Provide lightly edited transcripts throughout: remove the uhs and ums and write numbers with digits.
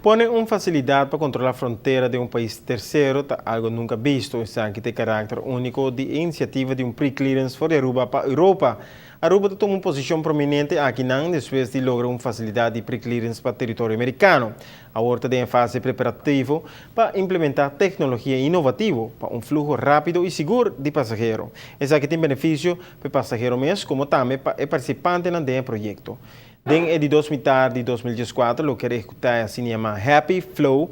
Ponen una facilidad para controlar la frontera de un país tercero, algo nunca visto, que tem carácter único de iniciativa de un pre-clearance for Aruba para Europa. Aruba toma uma posição prominente aqui depois de lograr uma facilidade de pre-clearance para o território americano. A horta tem fase preparativa para implementar tecnologia inovativa para um fluxo rápido e seguro de passageiros. Isso aqui tem benefício para passageiro mesmo, como também para o participante do projeto. Em 2014 o que executar se chama Happy Flow,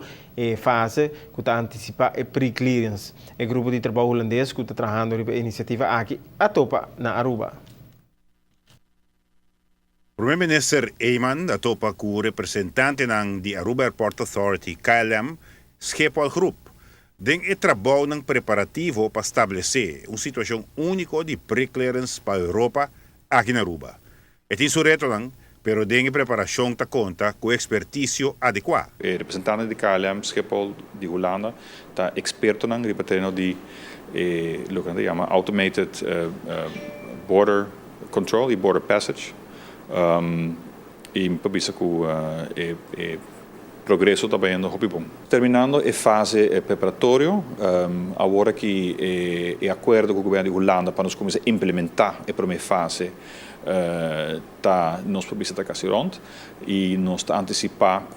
fase que está antecipa a pre-clearance. O grupo de trabalho holandês que está trabalhando na iniciativa aqui a topa na Aruba. Premier-minister Eyman, atopa ku representante ng the Aruba Airport Authority, KLM, Schiphol Group, ding itrabaho ng preparativo para estabelecer uma situação única de pre-clearance para a Europa aqui na Aruba. É um reto lang, pero ding preparação ta conta com expertício adequado. Representante de KLM, Schiphol, de Holanda, está experto ng ripatreno di lo que se llama automated border control e border passage. E pabisa ku progresso também no hobby bom. Terminando a fase preparatória, agora que é acordo com o governo de Holanda para nós começar a implementar a primeira fase, tá nós pabisa tá quase rond e nós tá antecipar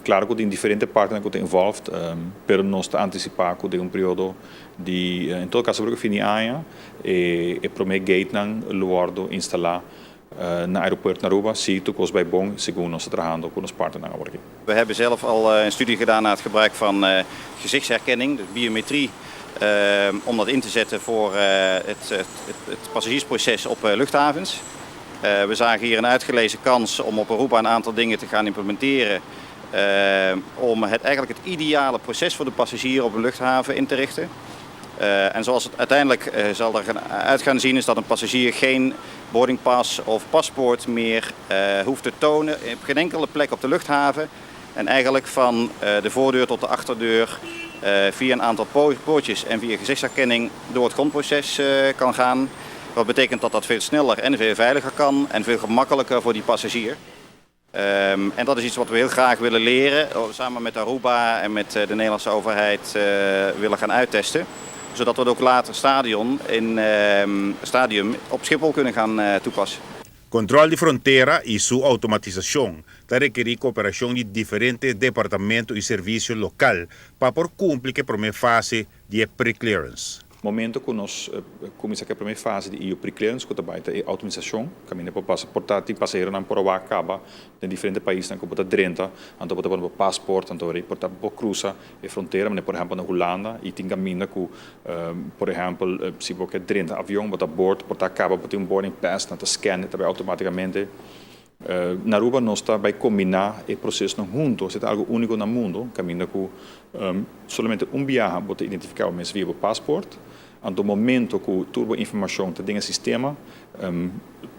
claro que tem diferentes partes que estão envolvidos, mas nós está antecipar que tem um período de, em todo caso, porque fim ano e primeiro gate não luardo instalar na aeropuerto naar Aruba, zie je kost bij Bong, segundo nós trabalhando com os partners agora aqui. We hebben zelf al een studie gedaan naar het gebruik van gezichtsherkenning, dus biometrie, om dat in te zetten voor het passagiersproces op luchthavens. We zagen hier een uitgelezen kans om op Aruba een aantal dingen te gaan implementeren. Om eigenlijk het ideale proces voor de passagier op een luchthaven in te richten. En zoals het uiteindelijk zal er uit gaan zien is dat een passagier geen boardingpas of paspoort meer hoeft te tonen op geen enkele plek op de luchthaven. En eigenlijk van de voordeur tot de achterdeur via een aantal poortjes en via gezichtsherkenning door het grondproces kan gaan. Wat betekent dat dat veel sneller en veel veiliger kan en veel gemakkelijker voor die passagier. En dat is iets wat we heel graag willen leren, samen met Aruba en met de Nederlandse overheid willen gaan uittesten. Zodat we het ook later stadium op Schiphol kunnen gaan toepassen. Controle de frontera e sua automatização está requerir cooperação de diferentes departamentos e serviços local para por cumprir a primeira fase de pre-clearance. Momento que nós começamos a primeira fase de EU pre-clearance, que também é automatização, caminho para portar de passageiro não por acaba em diferentes países, não como 30, então para o passaporte, então para por cruza a fronteira, mas por exemplo na Holanda e tem caminho que por exemplo se você 30 avião para bordo, portar acaba para ter boarding pass, então scan também automaticamente. Na Aruba nós está vai combinar o processo juntos, é algo único no mundo, caminho que somente viagem pode identificar o mês via o passaporte. No momento que toda a informação está dentro do sistema,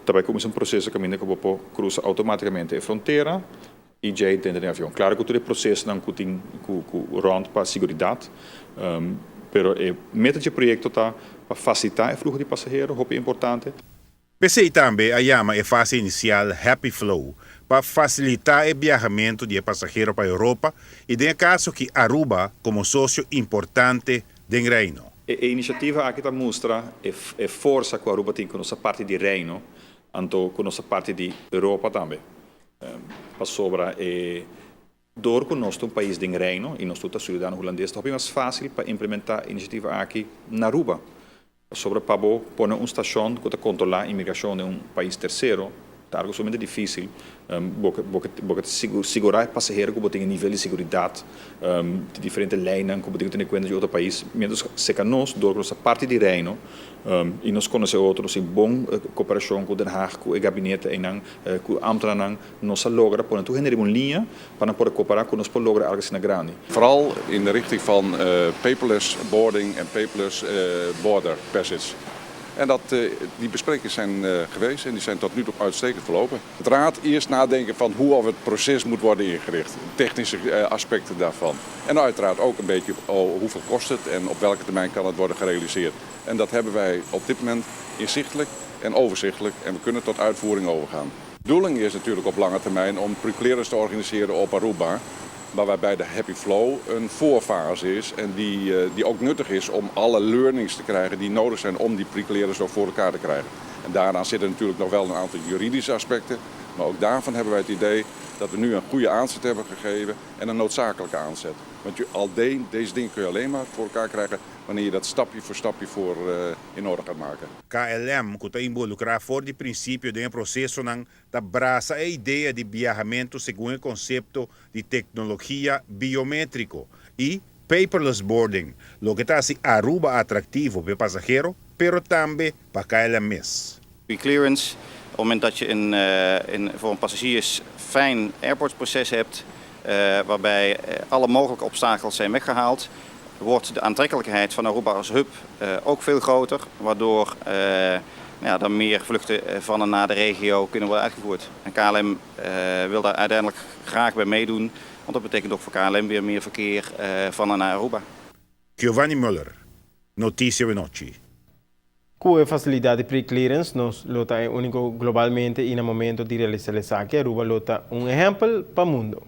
também começa processo que você cruza automaticamente a fronteira e já dentro do avião. Claro que todo o processo não tem rond para a segurança, mas o método de projeto está para facilitar o fluxo de passageiros, é importante. PCI também a chama a fase inicial Happy Flow para facilitar o viajamento de passageiros para a Europa e tem caso que Aruba como sócio importante do reino. A iniciativa aqui mostra a força que a Aruba tem com a nossa parte de reino, então com a nossa parte de Europa também. Para sobre door que nós temos um país de reino e nós temos cidadãos holandeses, é mais fácil para implementar a iniciativa aqui na Aruba. Sobre para pôr uma estação que controlar a imigração de um país terceiro, é algo somente difícil. Segurar passageiros que tem nível de segurança de diferentes linhas que tem em conta de outro país. Menos se que nós, door nossa parte de reino, e nós conhecemos outros em boa cooperação com o Den Haag, com o gabinete e com o ambtenaar, nós logra pôr então generar uma linha para poder cooperar com nós para lograr algo assim grande. Vooral in de richting van paperless boarding en paperless border passage. En die besprekingen zijn geweest en die zijn tot nu toe uitstekend verlopen. Het raad eerst nadenken van hoe het proces moet worden ingericht. Technische aspecten daarvan. En uiteraard ook een beetje hoeveel kost het en op welke termijn kan het worden gerealiseerd. En dat hebben wij op dit moment inzichtelijk en overzichtelijk en we kunnen tot uitvoering overgaan. De bedoeling is natuurlijk op lange termijn om pre-clearance te organiseren op Aruba. Maar waarbij de Happy Flow een voorfase is en die ook nuttig is om alle learnings te krijgen die nodig zijn om die pre-clearance ook voor elkaar te krijgen. En daaraan zitten natuurlijk nog wel een aantal juridische aspecten. Maar ook daarvan hebben wij het idee dat we nu een goede aanzet hebben gegeven en een noodzakelijke aanzet. Want deze dingen kun je alleen maar voor elkaar krijgen wanneer je dat stapje voor stapje in orde gaat maken. KLM kuta involucrar for de princípio de um processo ng tabrasa a ideia de viajamento segundo o concepto de tecnologia biométrico e paperless boarding, lo que está assim Aruba atrativo para passageiro, pero também para KLM mes. Pre-clearance, op het moment dat je voor een passagiers fijn airportproces hebt, waarbij alle mogelijke obstakels zijn weggehaald, wordt de aantrekkelijkheid van Aruba als hub ook veel groter, waardoor dan meer vluchten van en naar de regio kunnen worden uitgevoerd. En KLM wil daar uiteindelijk graag bij meedoen, want dat betekent ook voor KLM weer meer verkeer van en naar Aruba. Giovanni Müller, Notícia Veloce. Com a facilidade de pre-clearance, nós lota é único globalmente e no momento de realizar essa aqui, Aruba lota exemplo para o mundo.